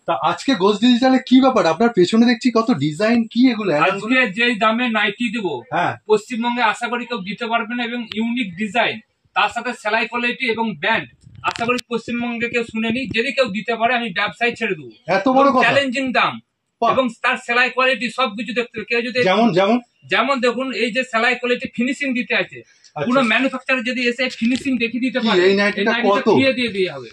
তা আজকে ঘোষ ডিজিটালে কি ব্যাপার? আপনার পেছনে দেখছি কত ডিজাইন, কি এগুলো? আজকে যেই দামে নাইটি দেবো, হ্যাঁ, পশ্চিমবঙ্গে আশা করি কেউ দিতে পারবে না, এবং ইউনিক ডিজাইন, তার সাথে সেলাই কোয়ালিটি এবং ব্যান্ড আশা করি পশ্চিমবঙ্গে কেউ শুনেনি। যদি কেউ দিতে পারে আমি ব্যবসায় ছেড়ে দেবো। এত বড় কথা, চ্যালেঞ্জিং দাম এবং তার সেলাই কোয়ালিটি সবকিছু দেখতে হবে। কেউ যদি যেমন দেখুন, এই যে সেলাই কোয়ালিটি ফিনিশিং দিতে আছে, পুরো ম্যানুফ্যাকচারার যদি এসে ফিনিশিং দেখিয়ে দিতে পারে, এই নাইটিটা কত দিয়ে হবে,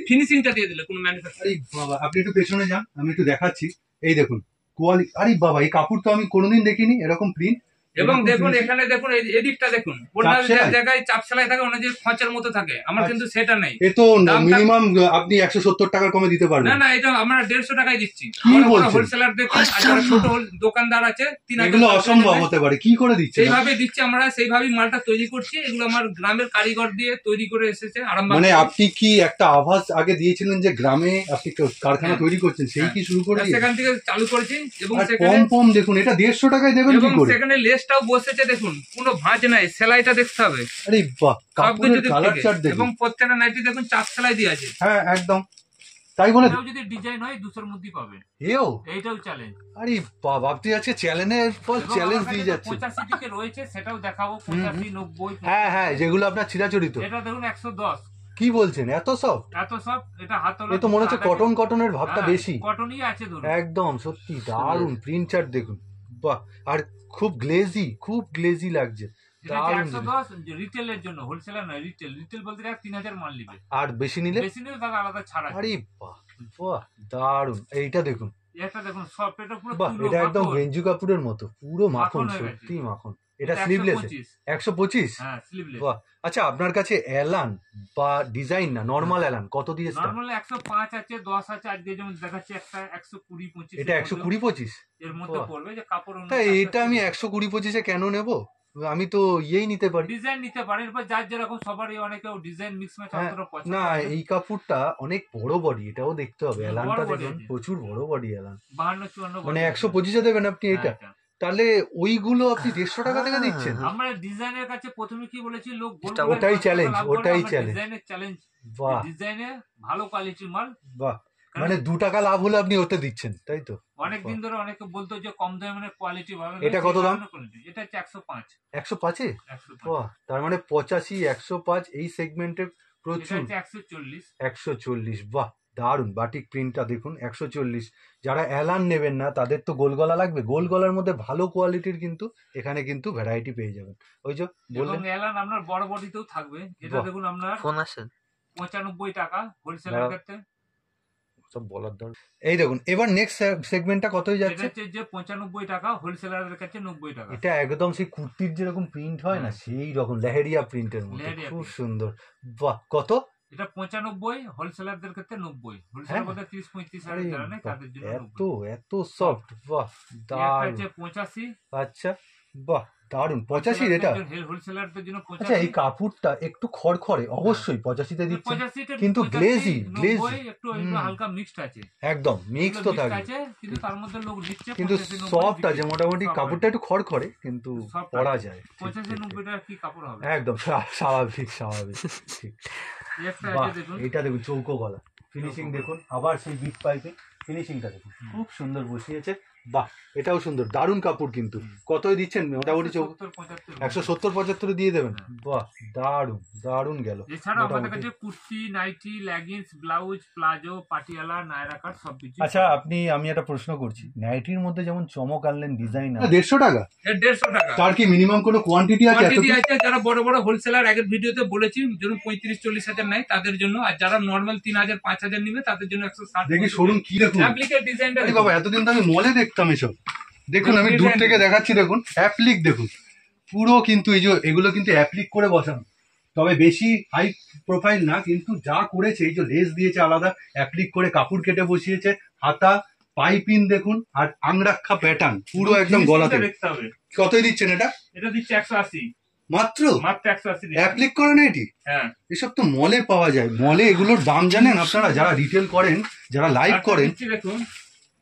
ফিনিশিংটা দিয়ে দিলে কোনো ম্যানুফ্যাকচারার। বাবা আপনি একটু পেছনে যান, আমি একটু দেখাচ্ছি। এই দেখুন কোয়ালিটি, আরে বাবা এই কাপড় তো আমি কোনোদিন দেখিনি এরকম প্রিন্ট। এবং দেখুন এখানে দেখুন এদিকটা দেখুন, জায়গায় চাপ সেলাই থাকে, অনেক যে খঁচের মতো থাকে, আমার কিন্তু সেটা নেই। এ তো মিনিমাম আপনি 170 টাকা কমে দিতে পারবেন। না, এটা আমরা 150 টাকায় দিচ্ছি। হোলসেলার দেখুন, যারা ছোট দোকানদার আছে 3000। এগুলো অসম্ভব হতে পারে, কি করে দিচ্ছে? সেইভাবে দিচ্ছি আমরা, সেইভাবেই মালটা তৈরি করছি। এগুলো আমার গ্রামের কারিগর দিয়ে তৈরি করে এসেছে। মানে আপনি কি একটা আভাস আগে দিয়েছিলেন যে গ্রামে আপনি কারখানা তৈরি করছেন, সেই কি শুরু করে সেখান থেকে চালু করেছি। এবং কম দেখুন, এটা 150 টাকায় দেবেন কি করে? সেখানে লেসটাও বসেছে দেখুন, কোনো ভাঁজ নাই, সেলাইটা দেখতে হবে। আরে বাহ, কাপড়ের কালার চার্ট দেখুন, এবং প্রত্যেকটা নাইটি দেখুন চাপ সেলাই দিয়ে আছে। হ্যাঁ একদম তাই বলে। যদি ডিজাইন হয় 200 এর মধ্যেই পাবেন। এইটাও চ্যালেঞ্জ। আরে বাবা, আপনি আজকে চ্যালেঞ্জের পর চ্যালেঞ্জ দিয়ে যাচ্ছে। 85 দিকে রয়েছে, সেটাও দেখাবো। 85, 90। হ্যাঁ, যেগুলো আপনার চিরাচরিত। এটা দেখুন 110। কি বলছেন, এত সফট? এটা হাতল, এ তো মনে হচ্ছে কটনের ভাবটা বেশি। কটনই আছে ধরুন, একদম সত্যি দারুন প্রিন্ট চার্ট দেখুন, বাহ। আর খুব গ্লেজি লাগছে। 110 রিটেলের জন্য, হোলসেলার নয়, রিটেল বলতে 3000 মাল নিবে। আর বেশি নিলে তার আলাদা ছাড় আছে। আরে বাহ, দারুন। এইটা দেখুন, এটা দেখুন সফট, এটা পুরো এটা একদম গেঞ্জি কাপড়ের মতো, পুরো মাখন, সত্যি মাখন। এটা স্লিভলেস 125। হ্যাঁ, স্লিভলেস। বাহ। আচ্ছা, আপনার কাছে এলান বা ডিজাইন না নরমাল এলান কত দিয়ে স্টার্ট? নরমাল 105 আছে, 10 আছে, আর যে যেমন দেখাচ্ছে একটা 120, 25। এটা 120-25 এর মধ্যে পড়বে, যে কাপড় অনুযায়ী। তাই এটা আমি 120-25 কেন নেব? আমি তো নিতে পারি, ডিজাইন নিতে পারি। এরপর যার যেরকম, সবারই অনেকেও ডিজাইন মিক্স ম্যাচ পছন্দ। না, এই কাপড়টা অনেক বড় বডি, এটাও দেখতে হবে। এলানটা দেখুন, প্রচুর বড় বডি এলান। 52-54 মানে 125 দেবেন আপনি এটা? তাহলে ওইগুলো আপনি 150 টাকা থেকে দিচ্ছেন? আমরা ডিজাইনের কাছে প্রথমে কি বলেছি, লোক ওটাই চ্যালেঞ্জ। ডিজাইনের চ্যালেঞ্জ। বাহ, ডিজাইনে ভালো কোয়ালিটির মাল। বাহ, মানে 2 টাকা লাভ হলে আপনি ওটা দিচ্ছেন, তাই তো? অনেকদিন ধরে অনেকে বলতো যে কম দামে কোয়ালিটি ভালো। এটা কত দাম? এটা হচ্ছে 105। 105-এ? বাহ, তার মানে 85, 105 এই সেগমেন্টে প্রচুর। 140। বাহ, দারুন। বাটিক প্রিন্টটা দেখুন, 140। যারা এলান নেবেন না তাদের তো গোল গলা লাগবে, গোল গলার মধ্যে ভালো কোয়ালিটির কিন্তু এখানে কিন্তু ভ্যারাইটি পেয়ে যাবেন। ওই যে বললেন এলান আপনার বড় বডিতেও থাকবে। এটা দেখুন আপনার 95 টাকা হোলসেলের ক্ষেত্রে, সব বলার দরকার। এই দেখুন, এবার নেক্সট সেগমেন্টটা কতই যাচ্ছে? যে 95 টাকা, হোলসেলারের কাছে 90 টাকা। এটা একদম সেই কুর্তির যেরকম প্রিন্ট হয় না, সেই রকম লেহেরিয়া প্রিন্টের মতো, খুব সুন্দর। বাহ, কত? এটা 95, হোলসেলারদের ক্ষেত্রে 90। হোলসেলার বলতে 30-35 হাজার যারা নেয় তাদের জন্য এত সফট। বাহ, দারুন। 85। আচ্ছা, বাহ, দারুন। 85 এটা হোলসেলারদের জন্য 85। আচ্ছা, এই কাপড়টা একটু খড়খড়ে, অবশ্যই 85-তে দিচ্ছে, কিন্তু গ্লেজি একটু হালকা মিক্সড আছে। একদম মিক্স তো থাকে, কিন্তু তার মধ্যে লোক নিচ্ছে, কিন্তু সফট আছে মোটামুটি। কাপড়টা একটু খড়খড়ে কিন্তু পরা যায়। 85-90 টাকা কি কাপড় হবে? একদম স্বাভাবিক। ঠিক। এটা দেখুন, চৌকো গলা ফিনিশিং দেখুন, আবার সেই বিট পাইপে ফিনিশিংটা দেখুন, খুব সুন্দর বসিয়েছে। বাহ, এটাও সুন্দর, দারুণ কাপড়। কিন্তু কতই দিচ্ছেন? মোটামুটি 170-75 দিয়ে দেবেন। বাহ, দারুণ গেল। এছাড়া আমাদের কাছে kurti, nightie, leggings, blouse, palazzo, Patiala, Naira cut সবকিছু। আচ্ছা, আমি একটা প্রশ্ন করছি, নাইটির মধ্যে যেমন চমক আনলেন ডিজাইন, 150 টাকা। 150 টাকা। তার কি মিনিমাম কোনো কোয়ান্টিটি আছে? যারা বড় বড় হোলসেলার, আগের ভিডিওতে বলেছি, যেন 35-40 হাজার নেয় তাদের জন্য, আর যারা নর্মাল 3000-5000 নিবে তাদের জন্য 160। দেখি শোরুম কি দেখুন, অ্যাপ্লিকের ডিজাইনটা। আরে বাবা, এতদিন তো আমি মলে দেখতাম এসব। দেখুন, আমি দূর থেকে দেখাচ্ছি, দেখুন অ্যাপ্লিক দেখুন পুরো, কিন্তু এই যে এগুলো কিন্তু অ্যাপ্লিক করে বসানো, তবে বেশি হাই প্রোফাইল না, কিন্তু যা করেছে, এই যে লেস দিয়েছে আলাদা, অ্যাপ্লিক করে কাপড় কেটে বসিয়েছে, হাতা পাইপিন দেখুন, আর আংরাক্ষা প্যাটার্ন পুরো একদম গলাতে। কতই দিচ্ছেন এটা? এটা দিচ্ছে 180 মাত্র 180। অ্যাপ্লিক করে না এটি? হ্যাঁ, এসব তো মলে পাওয়া যায়। মলে এগুলোর দাম জানেন আপনারা, যারা রিটেল করেন, যারা লাইভ করেন? দেখুন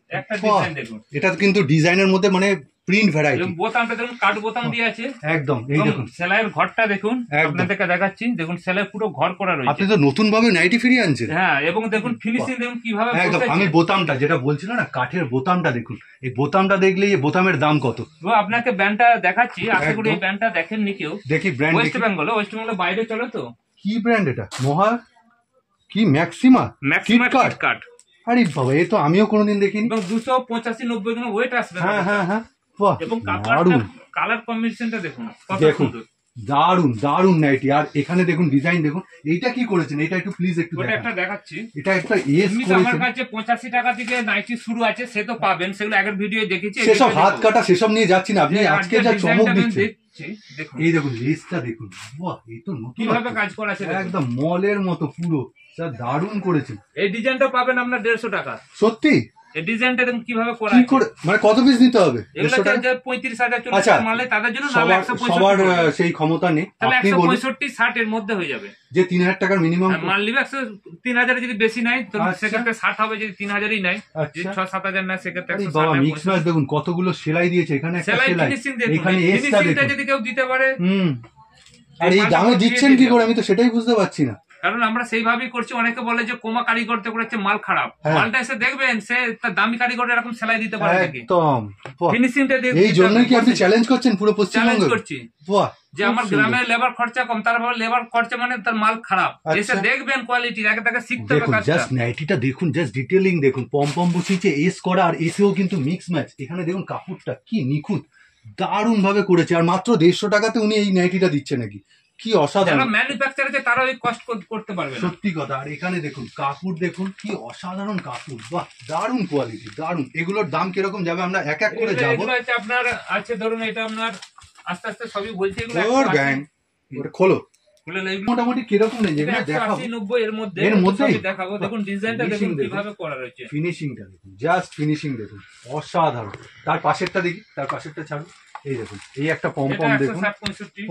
একটা ডিজাইন দেখুন, এটা কিন্তু ডিজাইনের মধ্যে মানে প্রিন্ট ভ্যারাইটি। বোতামটা দেখুন কাট বোতাম দিয়ে আছে একদম। এই দেখুন সেলাইয়ের ঘরটা দেখুন, আপনাদেরকে দেখাচ্ছি, দেখুন সেলাই পুরো ঘর করা রয়েছে। আপনি তো নতুন ভাবে নাইটি ফিরিয়ে আনছেন। হ্যাঁ, এবং দেখুন ফিনিশিং দেখুন কিভাবে। একদম। আমি বোতামটা যেটা বলছিল না, কাঠের বোতামটা দেখুন, এই বোতামটা দেখলেই এই বোতামের দাম কত। আপনাকে ব্যান্ডটা দেখাচ্ছি, আশা করি এই ব্যান্ডটা দেখেননি কেউ। দেখি ব্র্যান্ড। ওয়েস্ট বেঙ্গল বাইরে চলে তো। কি ব্র্যান্ড এটা? কি ম্যাক্সিমা কাট। আরে বাবা, এ তো আমিও কোনোদিন দেখিনি। এবং 285-90 গ্রাম ওয়েট আসবে। হ্যাঁ হ্যাঁ হ্যাঁ, বাহ, এবং কালার কম্বিনেশনটা দেখুন কত সুন্দর। দারুন দারুন নাইটি। আর এখানে দেখুন ডিজাইন দেখুন, এইটা কি করেছেন, এটা একটু প্লিজ একটু একটা দেখাচ্ছি। এটা একটা এস করেছেন। আমার কাছে 85 টাকা থেকে নাইটি শুরু আছে, সে তো পাবেন, সেগুলো আগের ভিডিও দেখেছি। সেসব হাত কাটা সেসব নিয়ে যাচ্ছি না, আপনি আজকে যা চমক দিচ্ছেন। এই দেখুন লেসটা দেখুন, বাহ, এই তো নতুন কিভাবে কাজ করা আছে, একদম মলের মতো পুরো, দারুন করেছেন। এই ডিজাইনটা পাবেন আপনার 150 টাকা। সত্যি? এই ডিজাইনটা দেখুন কিভাবে করা আছে, মানে কত পিস নিতে হবে? 35,000 মালে তাদের জন্য সবার সেই ক্ষমতা নেই। তাহলে 165-60 এর মধ্যে হয়ে যাবে। যে 3000 টাকার মিনিমাম মাল নিবে, 3,000 যদি বেশি নাই তো সেক্ষেত্রে 60 হবে, যদি 3,000ই নাই, যদি 6-7,000 নাই সেক্ষেত্রে 160। মিক্স ম্যাচ দেখুন কতগুলো সেলাই দিয়েছে, এখানে একটা সেলাই, এখানে এসটা দেখুন, যদি কেউ দিতে পারে। আর এই দামে দিচ্ছেন কি করে, আমি তো সেটাই বুঝতে পারছি না। কারণ আমরা সেইভাবেই করছি। অনেকে বলে যে কোমা কারিগরতে করেছে মাল খারাপ, মালটা এসে দেখবেন সে তার দামি কারিগর এরকম সেলাই দিতে পারে নাকি। একদম। ফিনিশিংটা এই জন্যই কি আপনি চ্যালেঞ্জ করছেন পুরো পশ্চিমবঙ্গ? করছি যে আমার গ্রামে লেবার খরচা কম, তার লেবার খরচা মানে তার মাল খারাপ, এসে দেখবেন কোয়ালিটি, আগে তাকে শিখতে হবে কাজটা। জাস্ট নাইটিটা দেখুন, জাস্ট ডিটেইলিং দেখুন, পম বসিয়েছে এস করা, আর এসেও কিন্তু মিক্স ম্যাচ। এখানে দেখুন কাপড়টা কি নিখুঁত, দারুণ ভাবে করেছে। আর মাত্র 150 টাকাতে উনি এই নাইটিটা দিচ্ছে নাকি, কি অসাধারণ। যারা ম্যানুফ্যাকচার আছে তারা ওই কষ্ট করতে পারবে না, সত্যি কথা। আর এখানে দেখুন কাপড় দেখুন, কি অসাধারণ কাপড়, বাহ, দারুণ কোয়ালিটি, দারুণ। এগুলোর দাম কিরকম যাবে আমরা এক এক করে যাবো। আপনার আছে ধরুন, এটা আপনার আস্তে আস্তে সবই বলছি, এগুলো খোলো মোটামুটি কিরকম রেঞ্জ, এগুলো দেখাবো 80-90 এর মধ্যে দেখাবো। দেখুন ডিজাইনটা দেখুন কিভাবে করা রয়েছে, ফিনিশিংটা দেখুন, জাস্ট ফিনিশিং দেখুন, অসাধারণ। তার পাশেরটা দেখি, তার পাশেরটা ছাড়ুন। এই দেখুন, এই একটা পম দেখুন,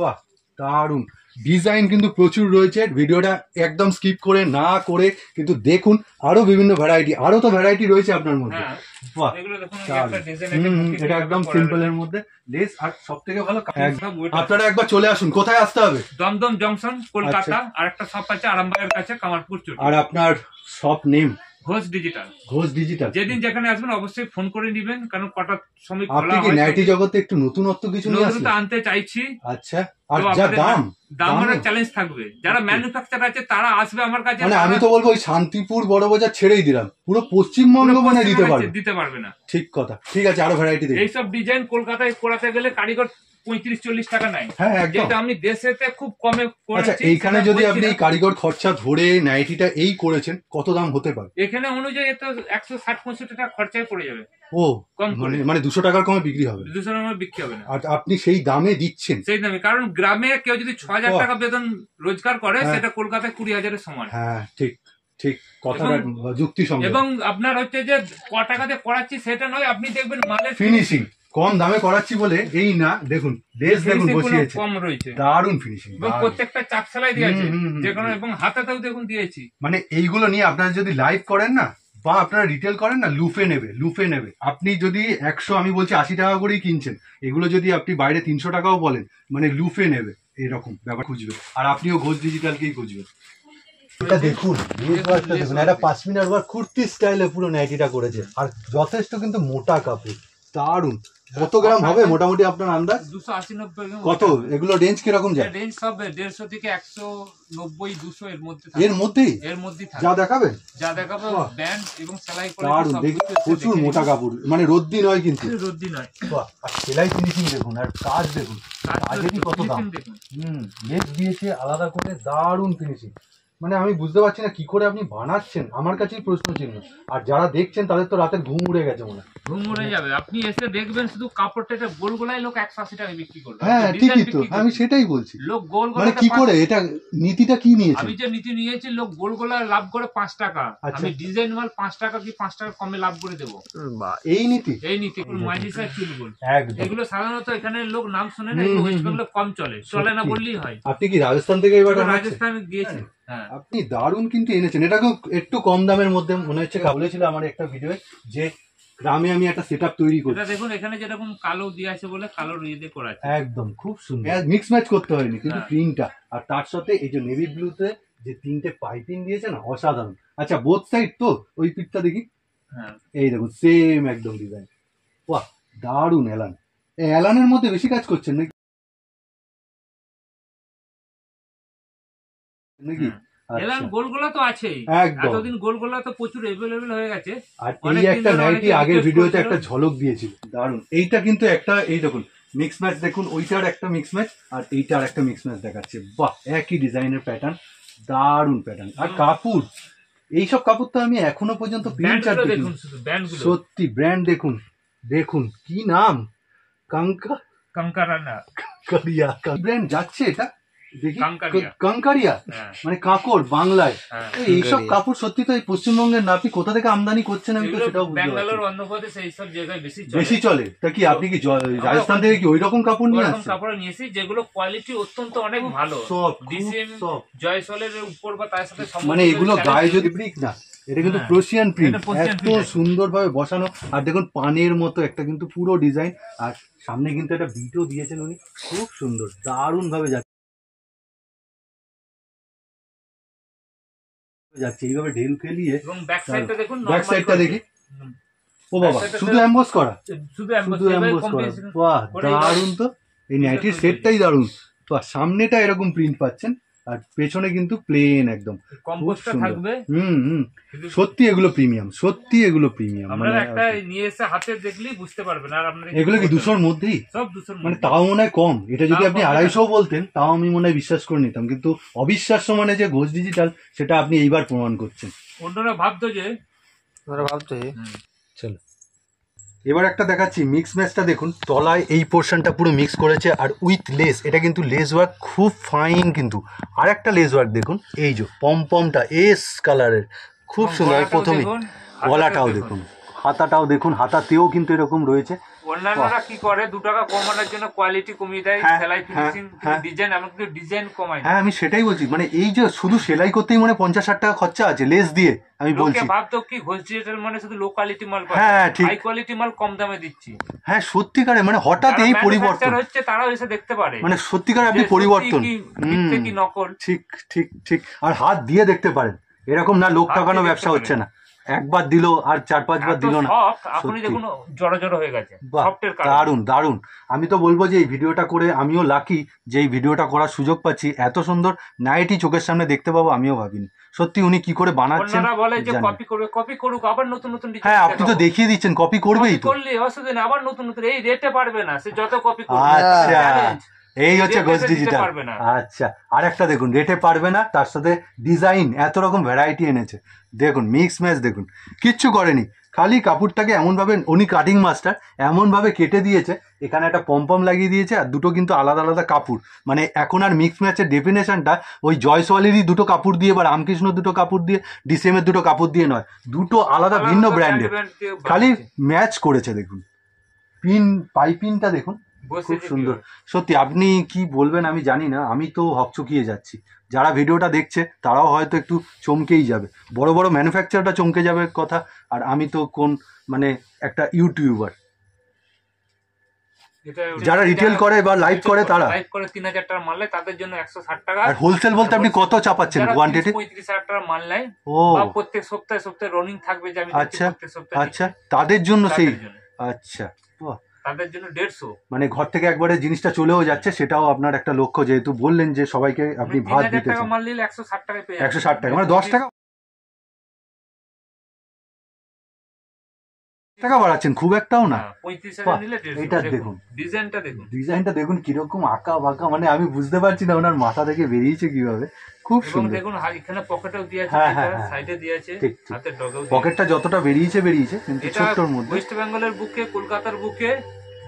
বাহ, দারুণ ডিজাইন কিন্তু প্রচুর রয়েছে। ভিডিওটা একদম স্কিপ করে না করে কিন্তু দেখুন, আরো বিভিন্ন ভ্যারাইটি, আরো তো ভ্যারাইটি রয়েছে আপনার মধ্যে। বাহ, এটা একদম সিম্পল এর মধ্যে লেস। আর সব থেকে ভালো, আপনারা একবার চলে আসুন। কোথায় আসতে হবে? দমদম জংশন, কলকাতা। আর একটা শপ আছে আরামবাগের কাছে, কামারপুর চটি। আর আপনার shop name? Ghosh digital. Ghosh digital. যেদিন যেখানে আসবেন অবশ্যই ফোন করে নিবেন, কারণ কটার সময় আপনি কি নাইটি জগতে একটু নতুনত্ব কিছু নিয়ে আসলে আনতে চাইছি। আচ্ছা, আর যা দাম দামের চ্যালেঞ্জ থাকবে। যারা ম্যানুফ্যাকচার আছে তারা আসবে আমার কাছে। মানে আমি তো বলবো ওই শান্তিপুর বড় বাজার ছেড়েই দিলাম, পুরো পশ্চিমবঙ্গ মানে দিতে পারবে না। ঠিক কথা। ঠিক আছে, আরো ভ্যারাইটি দেখি। এইসব ডিজাইন কলকাতায় করাতে গেলে কারিগর 35-40 টাকা নাই। হ্যাঁ, একদম। আমি দেশেতে খুব কমে করেছি। আচ্ছা, এইখানে যদি আপনি কারিগর খরচা ধরে নাইটিটা এই করেছেন, কত দাম হতে পারে? এখানে অনুযায়ী তো 160-65 টাকা খরচায় পড়ে যাবে। ও, মানে 200 টাকার কমে বিক্রি হবে? 200 টাকা বিক্রি হবে না। আর আপনি সেই দামে দিচ্ছেন? সেই দামে, কারণ গ্রামে কেউ যদি 6,000 টাকা বেতন রোজগার করে, সেটা কলকাতায় 20,000-এর সমান। হ্যাঁ, ঠিক ঠিক, কথাটা যুক্তিসঙ্গত। এবং আপনার হচ্ছে যে ক টাকাতে করাচ্ছি সেটা নয়, আপনি দেখবেন মালের ফিনিশিং কম দামে করাচ্ছি বলে এই না, দেখুন লেস দেখুন বসিয়েছে, কম রয়েছে, দারুণ ফিনিশিং। এবং প্রত্যেকটা চাপ সেলাই দিয়েছে যেখানে, এবং হাতেতেও দেখুন দিয়েছি। মানে এইগুলো নিয়ে আপনারা যদি লাইভ করেন না, বা আপনারা রিটেল করেন না, লুফে নেবে। আপনি যদি 100, আমি বলছি 80 টাকা করেই কিনছেন, এগুলো যদি আপনি বাইরে 300 টাকাও বলেন, মানে লুফে নেবে, এরকম ব্যাপার খুঁজবে। আর আপনিও ঘোষ ডিজিটালকেই খুঁজবেন। এটা দেখুন, দেখুন, একটা 5 মিনিট ওয়ার্ক কুর্তি স্টাইলে পুরো নাইটিটা করেছে। আর যথেষ্ট কিন্তু মোটা কাপড়, দারুণ। কত গ্রাম হবে মোটামুটি আপনার আন্দাজ? 280-90 গ্রাম। কত এগুলো রেঞ্জ কিরকম যায়? রেঞ্জ সব 150 থেকে 190-200 এর মধ্যে থাকে। এর মধ্যেই থাকে। যা দেখাবেন ব্যান্ড এবং সেলাই করে দারুণ। দেখুন প্রচুর মোটা কাপড়, মানে রদ্দি নয় কিন্তু, রদ্দি নয়। আর সেলাই ফিনিশিং দেখুন, আর কাজ দেখুন, কাজেরই কত দাম। লেস দিয়েছে আলাদা করে, দারুণ ফিনিশিং। মানে আমি বুঝতে পারছি না কি করে আপনি বানাচ্ছেন, আমার কাছেই প্রশ্ন চিহ্ন। আর যারা দেখছেন তাদের তো রাতের ঘুম উড়ে গেছে মনে হয়। ঘুম উড়ে যাবে, আপনি এসে দেখবেন শুধু কাপড়টা গোল গোলায় লোক 180 টাকা বিক্রি করবে। হ্যাঁ, ঠিকই তো, আমি সেটাই বলছি। লোক গোল গোলা, মানে কি করে, এটা নীতিটা কি নিয়েছে? আমি যে নীতি নিয়েছি, লোক গোল গোলা লাভ করে 5 টাকা, আমি ডিজাইন মাল 5 টাকা কি 5 টাকা কমে লাভ করে দেবো। এই নীতি মাঝি সাইজ চুলগুলো এগুলো সাধারণত এখানে লোক নাম শুনে না, ওয়েস্ট বেঙ্গলে কম চলে না বললেই হয়। আপনি কি রাজস্থান থেকে এবার? রাজস্থানে গিয়েছি। হ্যাঁ, আপনি দারুণ কিন্তু এনেছেন। এটাকে একটু কম দামের মধ্যে মনে হচ্ছে, বলেছিল আমার একটা ভিডিও যে গ্রামে আমি একটা সেটআপ তৈরি করি। এটা দেখুন এখানে যেরকম কালো দিয়ে আছে বলে কালো দিয়ে করা আছে, একদম খুব সুন্দর, মিক্স ম্যাচ করতে হয়নি কিন্তু প্রিন্টটা, আর তার সাথে এই যে নেভি ব্লুতে যে 3টে পাইপিং দিয়েছে না, অসাধারণ। আচ্ছা বোথ সাইড তো ওই পিকটা দেখি, এই দেখুন সেম একদম ডিজাইন, বাহ দারুন। অ্যালান, অ্যালানের মধ্যে বেশি কাজ করছেন নাকি? এলান গোলগোলা তো আছেই, এতদিন গোলগোলা তো প্রচুর अवेलेबल হয়ে গেছে। আর এই একটা নাইটি আগের ভিডিওতে একটা ঝলক দিয়েছিল, দারুন। এইটা কিন্তু একটা, এই দেখুন মিক্স ম্যাচ দেখুন, ওইটার একটা মিক্স ম্যাচ আর এইটার একটা মিক্স ম্যাচ দেখাচ্ছে, বাহ একই ডিজাইনের প্যাটার্ন, দারুন প্যাটার্ন। আর কাপড়, এইসব কাপড় তো আমি এখনো পর্যন্ত প্রিন্টার দেখুন, সত্যি ব্র্যান্ড দেখুন, দেখুন কি নাম, কাঙ্কারিয়া ব্র্যান্ড যাচ্ছে এটা, দেখি কাঙ্কারিয়া মানে কাঁকড় বাংলায়। এইসব কাপড় সত্যি তো এই পশ্চিমবঙ্গের না, আপনি কোথা থেকে আমদানি করছেন আমি তো সেটাও বুঝতে পারছি, বেশি চলে। তা কি আপনি কি রাজস্থান থেকে কি ওই রকম কাপড় নিয়ে আসছেন? কাপড় নিয়েছি যেগুলো কোয়ালিটি অত্যন্ত অনেক ভালো, জয়সলের উপর বা তার সাথে মানে এগুলো গায়ে যদি ব্রিক না, এটা কিন্তু প্রোশিয়ান প্রিন্ট, এত সুন্দর ভাবে বসানো। আর দেখুন পানের মতো একটা কিন্তু পুরো ডিজাইন, আর সামনে কিন্তু একটা বিটও দিয়েছেন উনি, খুব সুন্দর, দারুণ ভাবে যাচ্ছে এইভাবে ঢেল খেলিয়ে। ব্যাক সাইডটা দেখি, ও বাবা শুধু এমবস করা, শুধু এমবস করা, বাহ দারুণ। তো এই নাইটির সেটটাই দারুণ। তো সামনেটা এরকম প্রিন্ট পাচ্ছেন, আর পেছনে কিন্তু প্লেন একদম, সত্যি এগুলো প্রিমিয়াম, সত্যি এগুলো প্রিমিয়াম। মানে একটা নিয়ে এসে হাতে দেখলেই বুঝতে পারবেন। আর আপনারা এগুলো কি 200-র মধ্যেই? সব 200-র মানে তাও মনে হয় কম। এটা যদি আপনি 250 বলতেন তাও আমি মনে হয় বিশ্বাস করে নিতাম, কিন্তু অবিশ্বাস্য মানে যে ঘোষ ডিজিটাল, সেটা আপনি এইবার প্রমাণ করছেন। অন্যরা ভাবতো যে চলো এবার একটা দেখাচ্ছি মিক্স ম্যাচটা দেখুন, তলায় এই পোর্শনটা পুরো মিক্স করেছে আর উইথ লেস, এটা কিন্তু লেস ওয়ার্ক খুব ফাইন। কিন্তু আর একটা লেস ওয়ার্ক দেখুন, এই যে পমপমটা এস কালারের, খুব সুন্দর। প্রথমে গলাটাও দেখুন, হাতাটাও দেখুন, হাতাতেও কিন্তু এরকম রয়েছে। অন্যান্যরা কি করে 2 টাকা কমানোর জন্য কোয়ালিটি কমিয়ে দেয়, সেলাই ফিনিশিং ডিজাইন, আমরা কিন্তু ডিজাইন কমাই। হ্যাঁ আমি সেটাই বলছি, মানে এই যে শুধু সেলাই করতেই মানে 50-60 টাকা খরচা আছে লেস দিয়ে, আমি বলছি। ভাবতো কি ঘোষ ডিজিটাল মানে শুধু লো কোয়ালিটি মাল পায়, হ্যাঁ ঠিক, হাই কোয়ালিটি মাল কম দামে দিচ্ছি। হ্যাঁ সত্যিকারে মানে হঠাৎ এই পরিবর্তন হচ্ছে, তারাও এসে দেখতে পারে, মানে সত্যিকারে আপনি পরিবর্তন, কি নকল। ঠিক ঠিক ঠিক। আর হাত দিয়ে দেখতে পারেন, এরকম না লোক ঠকানো ব্যবসা হচ্ছে না, একবার দিল আর 4-5 বার দিল না, আপনি দেখুন জড়ো জড়ো হয়ে গেছে, দারুন দারুন। আমি তো বলবো যে এই ভিডিওটা করে আমিও লাকি যে এই ভিডিওটা করার সুযোগ পাচ্ছি, এত সুন্দর নাইটি চোখের সামনে দেখতে পাবো আমিও ভাবিনি। সত্যি উনি কি করে বানাচ্ছেন, বলে যে কপি করবে, কপি করুক, আবার নতুন নতুন ডিজাইন। হ্যাঁ আপনি তো দেখিয়ে দিচ্ছেন, কপি করবেই তো, করলে অসুবিধা নেই, আবার নতুন নতুন, এই রেটে পারবে না সে যত কপি করবে। আচ্ছা এই হচ্ছে ঘোষ ডিজিটাল। আচ্ছা আর একটা দেখুন, রেটে পারবে না, তার সাথে ডিজাইন এত রকম ভ্যারাইটি এনেছে। দেখুন মিক্স ম্যাচ দেখুন, কিচ্ছু করেনি, খালি কাপড়টাকে এমনভাবে উনি কাটিং মাস্টার এমনভাবে কেটে দিয়েছে, এখানে একটা পম্পম লাগিয়ে দিয়েছে, আর দুটো কিন্তু আলাদা আলাদা কাপড়। মানে এখন আর মিক্স ম্যাচের ডেফিনেশনটা ওই জয়সওয়ালেরই 2টো কাপড় দিয়ে বা রামকৃষ্ণ 2টো কাপড় দিয়ে, ডিসিএমের 2টো কাপড় দিয়ে নয়, দুটো আলাদা ভিন্ন ব্র্যান্ডের, খালি ম্যাচ করেছে। দেখুন পিন পাইপিনটা দেখুন, খুব সুন্দর। সত্যি আপনি কি বলবেন আমি জানি না, আমি তো হকচকিয়ে যাচ্ছি। যারা ভিডিওটা দেখছে তারাও হয়তো একটু চমকেই যাবে, বড় বড় ম্যানুফ্যাকচারটা চমকে যাবে কথা, আর আমি তো কোন মানে একটা ইউটিউবার, যারা রিটেল করে বা লাইভ করে, তারা লাইভ করে 3000 টাকা মাল নেয়, তাদের জন্য 160 টাকা। আর হোলসেল বলতে আপনি কত চাপাচ্ছেন কোয়ান্টিটি? 35,000 টাকা মাল নেয়, ও প্রত্যেক সপ্তাহে সপ্তাহে রনিং থাকবে যে আমি প্রত্যেক সপ্তাহে। আচ্ছা তাদের জন্য সেই, আচ্ছা তাদের জন্য 150, মানে ঘর থেকে একবারে জিনিসটা চলেও যাচ্ছে, সেটাও আপনার একটা লক্ষ্য, যেহেতু বললেন যে সবাইকে আপনি ভাত দিতে চান। মাল নিলে 160 টাকা পেয়ে 160 টাকা, মানে 10 টাকা বাড়াচ্ছেন, খুব একটাও না। 35,000 নিলে 150। এটা দেখুন ডিজাইনটা দেখুন কিরকম আঁকা বাঁকা, মানে আমি বুঝতে পারছি না ওনার মাথা থেকে বেরিয়েছে কিভাবে, খুব সুন্দর। দেখুন এখানে পকেটেও দিয়েছে, সাইডে দিয়েছে, হাতে ডগেও দিয়েছে। পকেটটা যতটা বেরিয়েছে কিন্তু ছোটর মধ্যে। ওয়েস্ট বেঙ্গলের বুকে, কলকাতার বুকে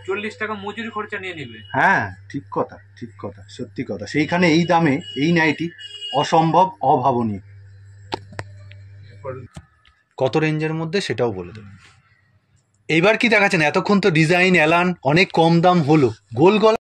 40 টাকা মজুরি খরচা নিয়ে নেবে। হ্যাঁ ঠিক কথা, ঠিক কথা, সত্যি কথা। সেইখানে এই দামে এই নাইটি অসম্ভব, অভাবনীয়। কত রেঞ্জের মধ্যে সেটাও বলে দেবেন। এইবার কি দেখাচ্ছেন? এতক্ষণ তো ডিজাইন, অ্যালান অনেক কম দাম হলো, গোল গলা